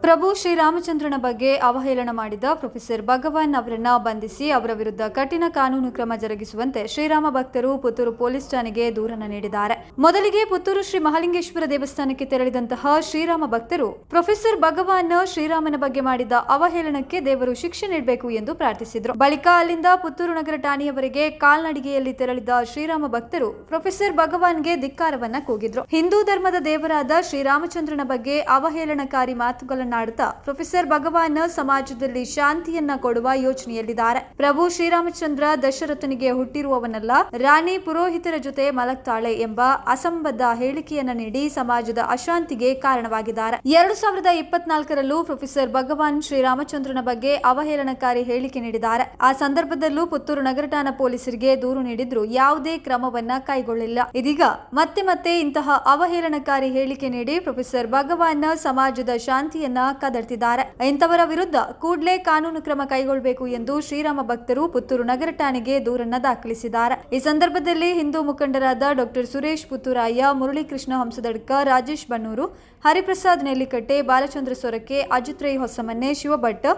ಪ್ರಭು ಶ್ರೀರಾಮಚಂದ್ರನ ಬಗ್ಗೆ ಅವಹೇಳನ ಮಾಡಿದ ಪ್ರೊಫೆಸರ್ ಭಗವಾನ್ ಅವರನ್ನ ಬಂಧಿಸಿ ಅವರ ವಿರುದ್ಧ ಕಠಿಣ ಕಾನೂನು ಕ್ರಮ ಜರುಗಿಸುವಂತೆ ಶ್ರೀರಾಮ ಭಕ್ತರು ಪುತ್ತೂರು ಪೊಲೀಸ್ ಠಾಣೆಗೆ ದೂರನ್ನು ನೀಡಿದ್ದಾರೆ. ಮೊದಲಿಗೆ ಪುತ್ತೂರು ಶ್ರೀ ಮಹಾಲಿಂಗೇಶ್ವರ ದೇವಸ್ಥಾನಕ್ಕೆ ತೆರಳಿದಂತಹ ಶ್ರೀರಾಮ ಭಕ್ತರು ಪ್ರೊಫೆಸರ್ ಭಗವಾನ್ ಶ್ರೀರಾಮನ ಬಗ್ಗೆ ಮಾಡಿದ ಅವಹೇಳನಕ್ಕೆ ದೇವರು ಶಿಕ್ಷೆ ನೀಡಬೇಕು ಎಂದು ಪ್ರಾರ್ಥಿಸಿದರು. ಬಳಿಕ ಅಲ್ಲಿಂದ ಪುತ್ತೂರು ನಗರ ಠಾಣೆಯವರೆಗೆ ಕಾಲ್ನಡಿಗೆಯಲ್ಲಿ ತೆರಳಿದ ಶ್ರೀರಾಮ ಭಕ್ತರು ಪ್ರೊಫೆಸರ್ ಭಗವಾನ್ಗೆ ಧಿಕ್ಕಾರವನ್ನ ಕೂಗಿದ್ರು. ಹಿಂದೂ ಧರ್ಮದ ದೇವರಾದ ಶ್ರೀರಾಮಚಂದ್ರನ ಬಗ್ಗೆ ಅವಹೇಳನಕಾರಿ ಮಾತುಗಳನ್ನು ಆಡುತ್ತಾ ಪ್ರೊಫೆಸರ್ ಭಗವಾನ್ ಸಮಾಜದಲ್ಲಿ ಶಾಂತಿಯನ್ನ ಕೊಡುವ ಯೋಚನೆಯಲ್ಲಿದ್ದಾರೆ. ಪ್ರಭು ಶ್ರೀರಾಮಚಂದ್ರ ದಶರಥನಿಗೆ ಹುಟ್ಟಿರುವವನಲ್ಲ, ರಾಣಿ ಪುರೋಹಿತರ ಜೊತೆ ಮಲಗ್ತಾಳೆ ಎಂಬ ಅಸಂಬದ್ಧ ಹೇಳಿಕೆಯನ್ನ ನೀಡಿ ಸಮಾಜದ ಅಶಾಂತಿಗೆ ಕಾರಣವಾಗಿದ್ದಾರೆ. 2024ರಲ್ಲೂ ಪ್ರೊಫೆಸರ್ ಭಗವಾನ್ ಶ್ರೀರಾಮಚಂದ್ರನ ಬಗ್ಗೆ ಅವಹೇಳನಕಾರಿ ಹೇಳಿಕೆ ನೀಡಿದ್ದಾರೆ. ಆ ಸಂದರ್ಭದಲ್ಲೂ ಪುತ್ತೂರು ನಗರ ಠಾಣಾ ಪೊಲೀಸರಿಗೆ ದೂರು ನೀಡಿದ್ರು ಯಾವುದೇ ಕ್ರಮವನ್ನ ಕೈಗೊಳ್ಳಿಲ್ಲ. ಇದೀಗ ಮತ್ತೆ ಇಂತಹ ಅವಹೇಳನಕಾರಿ ಹೇಳಿಕೆ ನೀಡಿ ಪ್ರೊಫೆಸರ್ ಭಗವಾನ್ ಸಮಾಜದ ಶಾಂತಿಯನ್ನ ಕದಡ್ತಿದ್ದಾರೆ. ಇಂಥವರ ವಿರುದ್ಧ ಕೂಡಲೇ ಕಾನೂನು ಕ್ರಮ ಕೈಗೊಳ್ಳಬೇಕು ಎಂದು ಶ್ರೀರಾಮ ಭಕ್ತರು ಪುತ್ತೂರು ನಗರ ಠಾಣೆಗೆ ದೂರನ್ನ ದಾಖಲಿಸಿದ್ದಾರೆ. ಈ ಸಂದರ್ಭದಲ್ಲಿ ಹಿಂದೂ ಮುಖಂಡರಾದ ಡಾಕ್ಟರ್ ಸುರೇಶ್ ಪುತ್ತೂರಾಯ, ಮುರಳೀಕೃಷ್ಣ ಹಂಸದಡ್ಕ, ರಾಜೇಶ್ ಬನ್ನೂರು, ಹರಿಪ್ರಸಾದ್ ನೆಲ್ಲಿಕಟ್ಟೆ, ಬಾಲಚಂದ್ರ ಸೊರಕೆ, ಅಜಿತ್ ರೈ ಹೊಸಮನೆ, ಶಿವಭಟ್,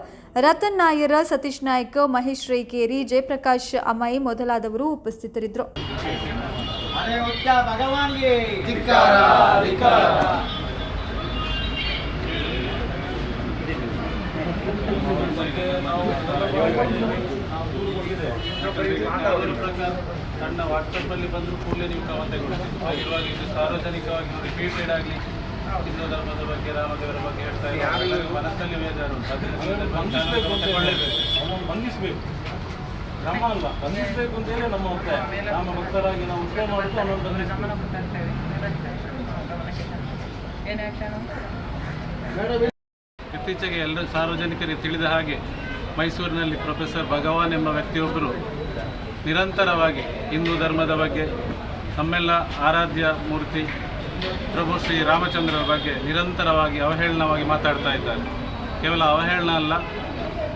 ರತನ್ ನಾಯರ್, ಸತೀಶ್ ನಾಯ್ಕ, ಮಹೇಶ್ ರೈಕೇರಿ, ಜಯಪ್ರಕಾಶ್ ಅಮೈ ಮೊದಲಾದವರು ಉಪಸ್ಥಿತರಿದ್ದರು. ಸಣ್ಣ ವಾಟ್ಸಪ್ಪಲ್ಲಿ ಬಂದರೂ ಕೂಡಲೇ ನೀವು ಕ್ರಮ ತಗೊಳ್ತೀವಿ. ಹಾಗಿರುವಾಗ ಇದು ಸಾರ್ವಜನಿಕವಾಗಿ ರಿಪೀಟೆಡ್ ಆಗಲಿ ಹಿಂದೂ ಧರ್ಮದ ಬಗ್ಗೆ, ರಾಮದೇವರ ಬಗ್ಗೆ ಹೇಳ್ತಾ ಇದ್ದಾರೆ. ಮನಸ್ಸಲ್ಲಿ ಬೇಜಾರು ಉಂಟು. ಬಂಧಿಸಬೇಕು, ಕ್ರಮ ಅಲ್ಲ, ಬಂಧಿಸಬೇಕು ಅಂತೇಳಿ ನಮ್ಮ ಒತ್ತಾಯ. ರಾಮ ಭಕ್ತರಾಗಿ ನಾವು ಉತ್ತರ ಮಾಡೋದು ಅನ್ನೋದು ಇತ್ತೀಚೆಗೆ ಎಲ್ಲರೂ ಸಾರ್ವಜನಿಕರಿಗೆ ತಿಳಿದ ಹಾಗೆ ಮೈಸೂರಿನಲ್ಲಿ ಪ್ರೊಫೆಸರ್ ಭಗವಾನ್ ಎಂಬ ವ್ಯಕ್ತಿಯೊಬ್ಬರು ನಿರಂತರವಾಗಿ ಹಿಂದೂ ಧರ್ಮದ ಬಗ್ಗೆ, ನಮ್ಮೆಲ್ಲ ಆರಾಧ್ಯ ಮೂರ್ತಿ ಪ್ರಭು ಶ್ರೀ ರಾಮಚಂದ್ರರ ಬಗ್ಗೆ ನಿರಂತರವಾಗಿ ಅವಹೇಳನವಾಗಿ ಮಾತಾಡ್ತಾ ಇದ್ದಾರೆ. ಕೇವಲ ಅವಹೇಳನ ಅಲ್ಲ,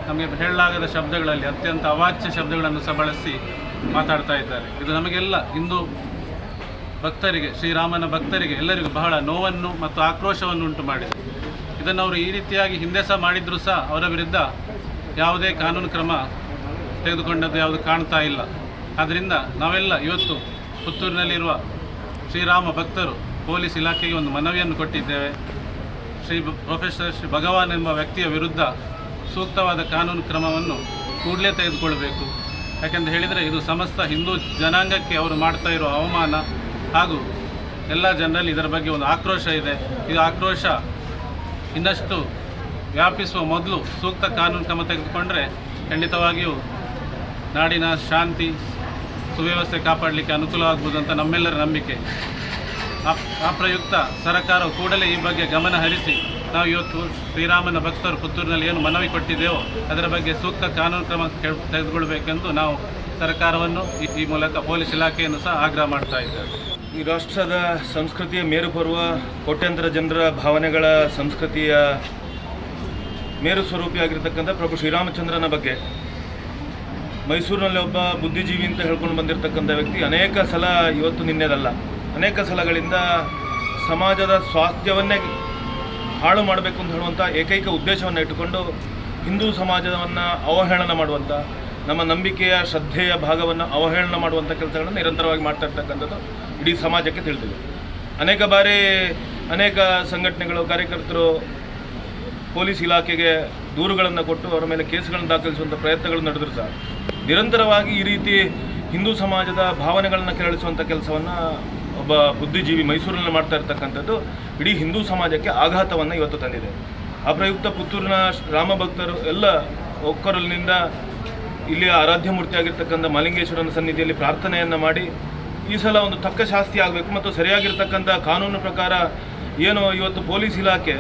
ನಮಗೆ ಹೇಳಲಾಗದ ಶಬ್ದಗಳಲ್ಲಿ ಅತ್ಯಂತ ಅವಾಚ್ಯ ಶಬ್ದಗಳನ್ನು ಸಹ ಬಳಸಿ ಮಾತಾಡ್ತಾ ಇದ್ದಾರೆ. ಇದು ನಮಗೆಲ್ಲ ಹಿಂದೂ ಭಕ್ತರಿಗೆ, ಶ್ರೀರಾಮನ ಭಕ್ತರಿಗೆ ಎಲ್ಲರಿಗೂ ಬಹಳ ನೋವನ್ನು ಮತ್ತು ಆಕ್ರೋಶವನ್ನು ಉಂಟು ಮಾಡಿದೆ. ಇದನ್ನು ಅವರು ಈ ರೀತಿಯಾಗಿ ಹಿಂದೆ ಸಹ ಮಾಡಿದರೂ ಸಹ ಅವರ ವಿರುದ್ಧ ಯಾವುದೇ ಕಾನೂನು ಕ್ರಮ ತೆಗೆದುಕೊಂಡದ್ದು ಯಾವುದು ಕಾಣ್ತಾ ಇಲ್ಲ. ಆದ್ದರಿಂದ ನಾವೆಲ್ಲ ಇವತ್ತು ಪುತ್ತೂರಿನಲ್ಲಿರುವ ಶ್ರೀರಾಮ ಭಕ್ತರು ಪೊಲೀಸ್ ಇಲಾಖೆಗೆ ಒಂದು ಮನವಿಯನ್ನು ಕೊಟ್ಟಿದ್ದೇವೆ. ಪ್ರೊಫೆಸರ್ ಶ್ರೀ ಭಗವಾನ್ ಎಂಬ ವ್ಯಕ್ತಿಯ ವಿರುದ್ಧ ಸೂಕ್ತವಾದ ಕಾನೂನು ಕ್ರಮವನ್ನು ಕೂಡಲೇ ತೆಗೆದುಕೊಳ್ಳಬೇಕು. ಯಾಕೆಂತ ಹೇಳಿದರೆ ಇದು ಸಮಸ್ತ ಹಿಂದೂ ಜನಾಂಗಕ್ಕೆ ಅವರು ಮಾಡ್ತಾ ಇರುವ ಅವಮಾನ ಹಾಗೂ ಎಲ್ಲ ಜನರಲ್ಲಿ ಇದರ ಬಗ್ಗೆ ಒಂದು ಆಕ್ರೋಶ ಇದೆ. ಇದು ಆಕ್ರೋಶ ಇನ್ನಷ್ಟು ವ್ಯಾಪಿಸುವ ಮೊದಲು ಸೂಕ್ತ ಕಾನೂನು ಕ್ರಮ ತೆಗೆದುಕೊಂಡರೆ ಖಂಡಿತವಾಗಿಯೂ ನಾಡಿನ ಶಾಂತಿ ಸುವ್ಯವಸ್ಥೆ ಕಾಪಾಡಲಿಕ್ಕೆ ಅನುಕೂಲವಾಗಬಹುದು ಅಂತ ನಮ್ಮೆಲ್ಲರ ನಂಬಿಕೆ. ಆ ಪ್ರಯುಕ್ತ ಸರ್ಕಾರವು ಕೂಡಲೇ ಈ ಬಗ್ಗೆ ಗಮನ ಹರಿಸಿ ನಾವು ಇವತ್ತು ಶ್ರೀರಾಮನ ಭಕ್ತರು ಪುತ್ತೂರಿನಲ್ಲಿ ಏನು ಮನವಿ ಕೊಟ್ಟಿದ್ದೇವೋ ಅದರ ಬಗ್ಗೆ ಸೂಕ್ತ ಕಾನೂನು ಕ್ರಮ ತೆಗೆದುಕೊಳ್ಬೇಕೆಂದು ನಾವು ಸರ್ಕಾರವನ್ನು ಈ ಮೂಲಕ ಪೊಲೀಸ್ ಇಲಾಖೆಯನ್ನು ಸಹ ಆಗ್ರಹ ಮಾಡ್ತಾ ಇದ್ದೇವೆ. ಈ ರಾಷ್ಟ್ರದ ಸಂಸ್ಕೃತಿಯ ಮೇರುಪರ್ವ, ಕೋಟ್ಯಾಂತರ ಜನರ ಭಾವನೆಗಳ ಸಂಸ್ಕೃತಿಯ ಮೇರು ಸ್ವರೂಪಿಯಾಗಿರ್ತಕ್ಕಂಥ ಪ್ರಭು ಶ್ರೀರಾಮಚಂದ್ರನ ಬಗ್ಗೆ ಮೈಸೂರಿನಲ್ಲಿ ಒಬ್ಬ ಬುದ್ಧಿಜೀವಿ ಅಂತ ಹೇಳ್ಕೊಂಡು ಬಂದಿರತಕ್ಕಂಥ ವ್ಯಕ್ತಿ ಅನೇಕ ಸಲ, ಇವತ್ತು ನಿನ್ನೆದಲ್ಲ, ಅನೇಕ ಸಲಗಳಿಂದ ಸಮಾಜದ ಸ್ವಾಸ್ಥ್ಯವನ್ನೇ ಹಾಳು ಮಾಡಬೇಕು ಅಂತ ಹೇಳುವಂಥ ಏಕೈಕ ಉದ್ದೇಶವನ್ನು ಇಟ್ಟುಕೊಂಡು ಹಿಂದೂ ಸಮಾಜವನ್ನು ಅವಹೇಳನ ಮಾಡುವಂಥ, ನಮ್ಮ ನಂಬಿಕೆಯ ಶ್ರದ್ಧೆಯ ಭಾಗವನ್ನು ಅವಹೇಳನ ಮಾಡುವಂಥ ಕೆಲಸಗಳನ್ನು ನಿರಂತರವಾಗಿ ಮಾಡ್ತಾ ಇರ್ತಕ್ಕಂಥದ್ದು ಇಡೀ ಸಮಾಜಕ್ಕೆ ತಿಳಿದಿದೆ. ಅನೇಕ ಬಾರಿ ಅನೇಕ ಸಂಘಟನೆಗಳು, ಕಾರ್ಯಕರ್ತರು ಪೊಲೀಸ್ ಇಲಾಖೆಗೆ ದೂರುಗಳನ್ನು ಕೊಟ್ಟು ಅವರ ಮೇಲೆ ಕೇಸುಗಳನ್ನು ದಾಖಲಿಸುವಂಥ ಪ್ರಯತ್ನಗಳು ನಡೆದರೂ ಸಹ ನಿರಂತರವಾಗಿ ಈ ರೀತಿ ಹಿಂದೂ ಸಮಾಜದ ಭಾವನೆಗಳನ್ನು ಕೆರಳಿಸುವಂಥ ಕೆಲಸವನ್ನು ಒಬ್ಬ ಬುದ್ಧಿಜೀವಿ ಮೈಸೂರಿನಲ್ಲಿ ಮಾಡ್ತಾ ಇರ್ತಕ್ಕಂಥದ್ದು ಇಡೀ ಹಿಂದೂ ಸಮಾಜಕ್ಕೆ ಆಘಾತವನ್ನು ಇವತ್ತು ತಂದಿದೆ. ಆ ಪ್ರಯುಕ್ತ ಪುತ್ತೂರಿನ ರಾಮ ಭಕ್ತರು ಎಲ್ಲ ಒಕ್ಕೊರಲಿನಿಂದ ಇಲ್ಲಿ ಆರಾಧ್ಯ ಮೂರ್ತಿಯಾಗಿರ್ತಕ್ಕಂಥ ಮಹಾಲಿಂಗೇಶ್ವರನ ಸನ್ನಿಧಿಯಲ್ಲಿ ಪ್ರಾರ್ಥನೆಯನ್ನು ಮಾಡಿ ಈ ಸಲ ಒಂದು ತಕ್ಕ ಶಾಸ್ತಿ ಆಗಬೇಕು ಮತ್ತು ಸರಿಯಾಗಿರ್ತಕ್ಕಂಥ ಕಾನೂನು ಪ್ರಕಾರ ಏನು ಇವತ್ತು ಪೊಲೀಸ್ ಇಲಾಖೆ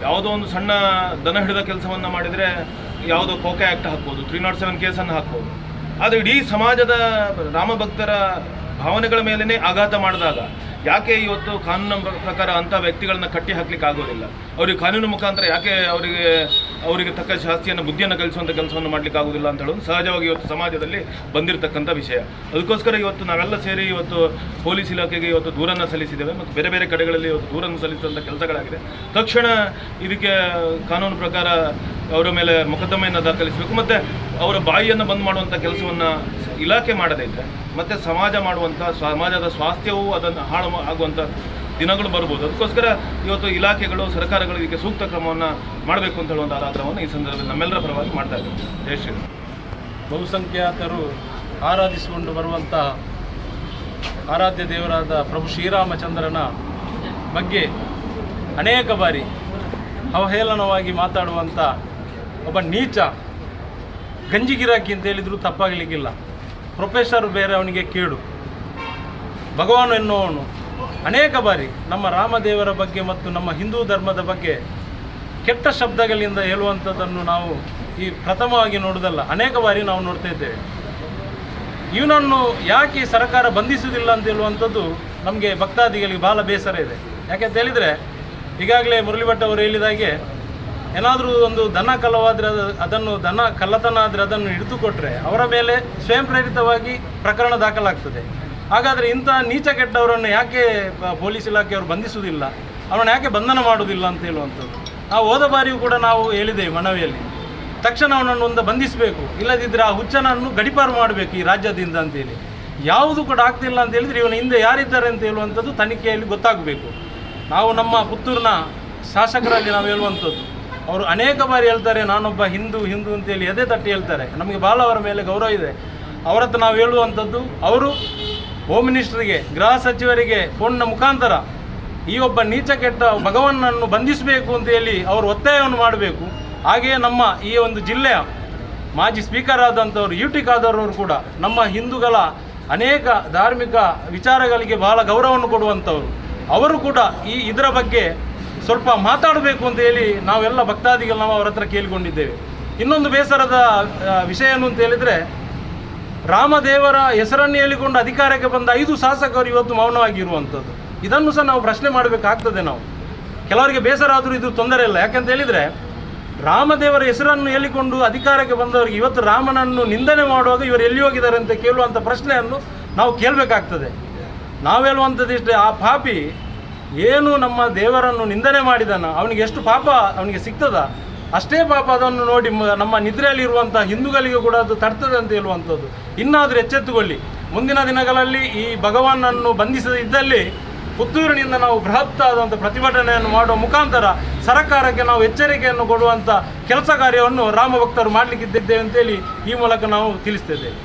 ಯಾವುದೋ ಒಂದು ಸಣ್ಣ ದನ ಹಿಡಿದ ಕೆಲಸವನ್ನು ಮಾಡಿದರೆ ಯಾವುದೋ ಕೋಕೆ ಆ್ಯಕ್ಟ್ ಹಾಕ್ಬೋದು, 307 ಕೇಸನ್ನು ಹಾಕ್ಬೋದು. ಆದರೆ ಇಡೀ ಸಮಾಜದ ರಾಮಭಕ್ತರ ಭಾವನೆಗಳ ಮೇಲೇ ಆಘಾತ ಮಾಡಿದಾಗ ಯಾಕೆ ಇವತ್ತು ಕಾನೂನಿನ ಪ್ರಕಾರ ಅಂಥ ವ್ಯಕ್ತಿಗಳನ್ನ ಕಟ್ಟಿ ಹಾಕ್ಲಿಕ್ಕೆ ಆಗೋದಿಲ್ಲ? ಅವರಿಗೆ ಕಾನೂನು ಮುಖಾಂತರ ಯಾಕೆ ಅವರಿಗೆ ತಕ್ಕ ಶಾಸ್ತಿಯನ್ನು ಬುದ್ಧಿಯನ್ನು ಕಲಿಸುವಂಥ ಕೆಲಸವನ್ನು ಮಾಡಲಿಕ್ಕೆ ಆಗೋದಿಲ್ಲ ಅಂತ ಹೇಳೋದು ಸಹಜವಾಗಿ ಇವತ್ತು ಸಮಾಜದಲ್ಲಿ ಬಂದಿರತಕ್ಕಂಥ ವಿಷಯ. ಅದಕ್ಕೋಸ್ಕರ ಇವತ್ತು ನಾವೆಲ್ಲ ಸೇರಿ ಇವತ್ತು ಪೊಲೀಸ್ ಇಲಾಖೆಗೆ ಇವತ್ತು ದೂರನ್ನು ಸಲ್ಲಿಸಿದ್ದೇವೆ ಮತ್ತು ಬೇರೆ ಬೇರೆ ಕಡೆಗಳಲ್ಲಿ ಇವತ್ತು ದೂರನ್ನು ಸಲ್ಲಿಸುವಂಥ ಕೆಲಸಗಳಾಗಿದೆ. ತಕ್ಷಣ ಇದಕ್ಕೆ ಕಾನೂನು ಪ್ರಕಾರ ಅವರ ಮೇಲೆ ಮೊಕದ್ದಮೆಯನ್ನು ದಾಖಲಿಸಬೇಕು ಮತ್ತು ಅವರ ಬಾಯಿಯನ್ನು ಬಂದ್ ಮಾಡುವಂಥ ಕೆಲಸವನ್ನು ಇಲಾಖೆ ಮಾಡದೇ ಇದ್ದರೆ ಮತ್ತು ಸಮಾಜದ ಸ್ವಾಸ್ಥ್ಯವೂ ಅದನ್ನು ಹಾಳು ಆಗುವಂಥ ದಿನಗಳು ಬರ್ಬೋದು. ಅದಕ್ಕೋಸ್ಕರ ಇವತ್ತು ಇಲಾಖೆಗಳು, ಸರ್ಕಾರಗಳು ಇದಕ್ಕೆ ಸೂಕ್ತ ಕ್ರಮವನ್ನು ಮಾಡಬೇಕು ಅಂತ ಹೇಳುವಂಥ ಆಗ್ರಹವನ್ನು ಈ ಸಂದರ್ಭದಲ್ಲಿ ನಮ್ಮೆಲ್ಲರ ಪರವಾಗಿ ಮಾಡ್ತಾ ಇದ್ದೀವಿ. ಜೈ ಶ್ರೀರಾಮ್. ಬಹುಸಂಖ್ಯಾತರು ಆರಾಧಿಸಿಕೊಂಡು ಬರುವಂಥ ಆರಾಧ್ಯ ದೇವರಾದ ಪ್ರಭು ಶ್ರೀರಾಮಚಂದ್ರನ ಬಗ್ಗೆ ಅನೇಕ ಬಾರಿ ಅವಹೇಳನವಾಗಿ ಮಾತಾಡುವಂಥ ಒಬ್ಬ ನೀಚ ಗಂಜಿಗಿರಾಕಿ ಅಂತ ಹೇಳಿದರೂ ತಪ್ಪಾಗಲಿಕ್ಕಿಲ್ಲ. ಪ್ರೊಫೆಸರ್ ಬೇರೆ, ಅವನಿಗೆ ಕೇಡು. ಭಗವಾನ್ ಎನ್ನುವವನು ಅನೇಕ ಬಾರಿ ನಮ್ಮ ರಾಮದೇವರ ಬಗ್ಗೆ ಮತ್ತು ನಮ್ಮ ಹಿಂದೂ ಧರ್ಮದ ಬಗ್ಗೆ ಕೆಟ್ಟ ಶಬ್ದಗಳಿಂದ ಹೇಳುವಂಥದ್ದನ್ನು ನಾವು ಈ ಪ್ರಥಮವಾಗಿ ನೋಡುವುದಲ್ಲ, ಅನೇಕ ಬಾರಿ ನಾವು ನೋಡ್ತಾ ಇದ್ದೇವೆ. ಇವನನ್ನು ಯಾಕೆ ಸರ್ಕಾರ ಬಂಧಿಸುವುದಿಲ್ಲ ಅಂತ ಹೇಳುವಂಥದ್ದು ನಮಗೆ ಭಕ್ತಾದಿಗಳಿಗೆ ಭಾಳ ಬೇಸರ ಇದೆ. ಯಾಕೆಂತ ಹೇಳಿದರೆ, ಈಗಾಗಲೇ ಮುರಳಿ ಭಟ್ ಅವರು ಹೇಳಿದಾಗೆ ಏನಾದರೂ ಒಂದು ದನ ಕಳ್ಳವಾದರೆ ದನ ಕಳ್ಳತನ ಆದರೆ ಅದನ್ನು ಹಿಡಿದುಕೊಟ್ರೆ ಅವರ ಮೇಲೆ ಸ್ವಯಂ ಪ್ರೇರಿತವಾಗಿ ಪ್ರಕರಣ ದಾಖಲಾಗ್ತದೆ. ಹಾಗಾದರೆ ಇಂಥ ನೀಚ ಕೆಟ್ಟವರನ್ನು ಯಾಕೆ ಪೊಲೀಸ್ ಇಲಾಖೆಯವರು ಬಂಧಿಸುವುದಿಲ್ಲ, ಅವರನ್ನು ಯಾಕೆ ಬಂಧನ ಮಾಡುವುದಿಲ್ಲ ಅಂತ ಹೇಳುವಂಥದ್ದು ನಾವು ಹೋದ ಬಾರಿಯೂ ಕೂಡ ನಾವು ಹೇಳಿದ್ದೇವೆ ಮನವಿಯಲ್ಲಿ. ತಕ್ಷಣ ಅವನನ್ನು ಒಂದು ಬಂಧಿಸಬೇಕು, ಇಲ್ಲದಿದ್ದರೆ ಆ ಹುಚ್ಚನನ್ನು ಗಡಿಪಾರು ಮಾಡಬೇಕು ಈ ರಾಜ್ಯದಿಂದ ಅಂತೇಳಿ. ಯಾವುದು ಕೂಡ ಆಗ್ತಿಲ್ಲ ಅಂತ ಹೇಳಿದರೆ ಇವನ ಹಿಂದೆ ಯಾರಿದ್ದಾರೆ ಅಂತ ಹೇಳುವಂಥದ್ದು ತನಿಖೆಯಲ್ಲಿ ಗೊತ್ತಾಗಬೇಕು. ನಾವು ನಮ್ಮ ಪುತ್ತೂರಿನ ಶಾಸಕರಲ್ಲಿ ನಾವು ಹೇಳುವಂಥದ್ದು, ಅವರು ಅನೇಕ ಬಾರಿ ಹೇಳ್ತಾರೆ ನಾನೊಬ್ಬ ಹಿಂದೂ ಅಂತೇಳಿ ಎದೆ ತಟ್ಟಿ ಹೇಳ್ತಾರೆ. ನಮಗೆ ಭಾಳ ಅವರ ಮೇಲೆ ಗೌರವ ಇದೆ. ಅವರ ಹತ್ರ ನಾವು ಹೇಳುವಂಥದ್ದು, ಅವರು ಹೋಮ್ ಮಿನಿಸ್ಟ್ರಿಗೆ, ಗೃಹ ಸಚಿವರಿಗೆ ಫೋನ್ನ ಮುಖಾಂತರ ಈ ಒಬ್ಬ ನೀಚ ಕೆಟ್ಟ ಭಗವನ್ನನ್ನು ಬಂಧಿಸಬೇಕು ಅಂತೇಳಿ ಅವರು ಒತ್ತಾಯವನ್ನು ಮಾಡಬೇಕು. ಹಾಗೆಯೇ ನಮ್ಮ ಈ ಒಂದು ಜಿಲ್ಲೆಯ ಮಾಜಿ ಸ್ಪೀಕರ್ ಆದಂಥವ್ರು ಯು ಟಿ ಖಾದರ್ರವರು ಕೂಡ ನಮ್ಮ ಹಿಂದೂಗಳ ಅನೇಕ ಧಾರ್ಮಿಕ ವಿಚಾರಗಳಿಗೆ ಬಹಳ ಗೌರವವನ್ನು ಕೊಡುವಂಥವ್ರು. ಅವರು ಕೂಡ ಇದರ ಬಗ್ಗೆ ಸ್ವಲ್ಪ ಮಾತಾಡಬೇಕು ಅಂತ ಹೇಳಿ ನಾವೆಲ್ಲ ಭಕ್ತಾದಿಗಳು ನಾವು ಅವರ ಹತ್ರ ಕೇಳಿಕೊಂಡಿದ್ದೇವೆ. ಇನ್ನೊಂದು ಬೇಸರದ ವಿಷಯ ಏನು ಅಂತ ಹೇಳಿದರೆ, ರಾಮದೇವರ ಹೆಸರನ್ನು ಹೇಳಿಕೊಂಡು ಅಧಿಕಾರಕ್ಕೆ ಬಂದ 5 ಶಾಸಕರು ಇವತ್ತು ಮೌನವಾಗಿರುವಂಥದ್ದು. ಇದನ್ನು ಸಹ ನಾವು ಪ್ರಶ್ನೆ ಮಾಡಬೇಕಾಗ್ತದೆ. ನಾವು ಕೆಲವರಿಗೆ ಬೇಸರ ಆದರೂ ಇದು ತೊಂದರೆ ಇಲ್ಲ. ಯಾಕೆಂತ ಹೇಳಿದರೆ, ರಾಮದೇವರ ಹೆಸರನ್ನು ಹೇಳಿಕೊಂಡು ಅಧಿಕಾರಕ್ಕೆ ಬಂದವರಿಗೆ ಇವತ್ತು ರಾಮನನ್ನು ನಿಂದನೆ ಮಾಡುವಾಗ ಇವರು ಎಲ್ಲಿ ಹೋಗಿದ್ದಾರೆ ಅಂತ ಕೇಳುವಂಥ ಪ್ರಶ್ನೆಯನ್ನು ನಾವು ಕೇಳಬೇಕಾಗ್ತದೆ. ನಾವು ಹೇಳುವಂಥದ್ದು ಇಷ್ಟೇ, ಆ ಪಾಪಿ ಏನು ನಮ್ಮ ದೇವರನ್ನು ನಿಂದನೆ ಮಾಡಿದಾನ, ಅವನಿಗೆ ಎಷ್ಟು ಪಾಪ ಅವನಿಗೆ ಸಿಗ್ತದ, ಅಷ್ಟೇ ಪಾಪ ಅದನ್ನು ನೋಡಿ ನಮ್ಮ ನಿದ್ರೆಯಲ್ಲಿರುವಂಥ ಹಿಂದೂಗಳಿಗೆ ಕೂಡ ಅದು ತಡ್ತದೆ ಅಂತ ಹೇಳುವಂಥದ್ದು. ಇನ್ನಾದರೂ ಎಚ್ಚೆತ್ತುಕೊಳ್ಳಿ. ಮುಂದಿನ ದಿನಗಳಲ್ಲಿ ಈ ಭಗವಾನನ್ನು ಬಂಧಿಸದಿದ್ದಲ್ಲಿ ಪುತ್ತೂರಿನಿಂದ ನಾವು ಬೃಹತ್ ಆದಂಥ ಪ್ರತಿಭಟನೆಯನ್ನು ಮಾಡುವ ಮುಖಾಂತರ ಸರ್ಕಾರಕ್ಕೆ ನಾವು ಎಚ್ಚರಿಕೆಯನ್ನು ಕೊಡುವಂಥ ಕೆಲಸ ಕಾರ್ಯವನ್ನು ರಾಮ ಭಕ್ತರು ಮಾಡಲಿಕ್ಕಿದ್ದೇವೆ ಅಂತೇಳಿ ಈ ಮೂಲಕ ನಾವು ತಿಳಿಸ್ತಿದ್ದೇವೆ.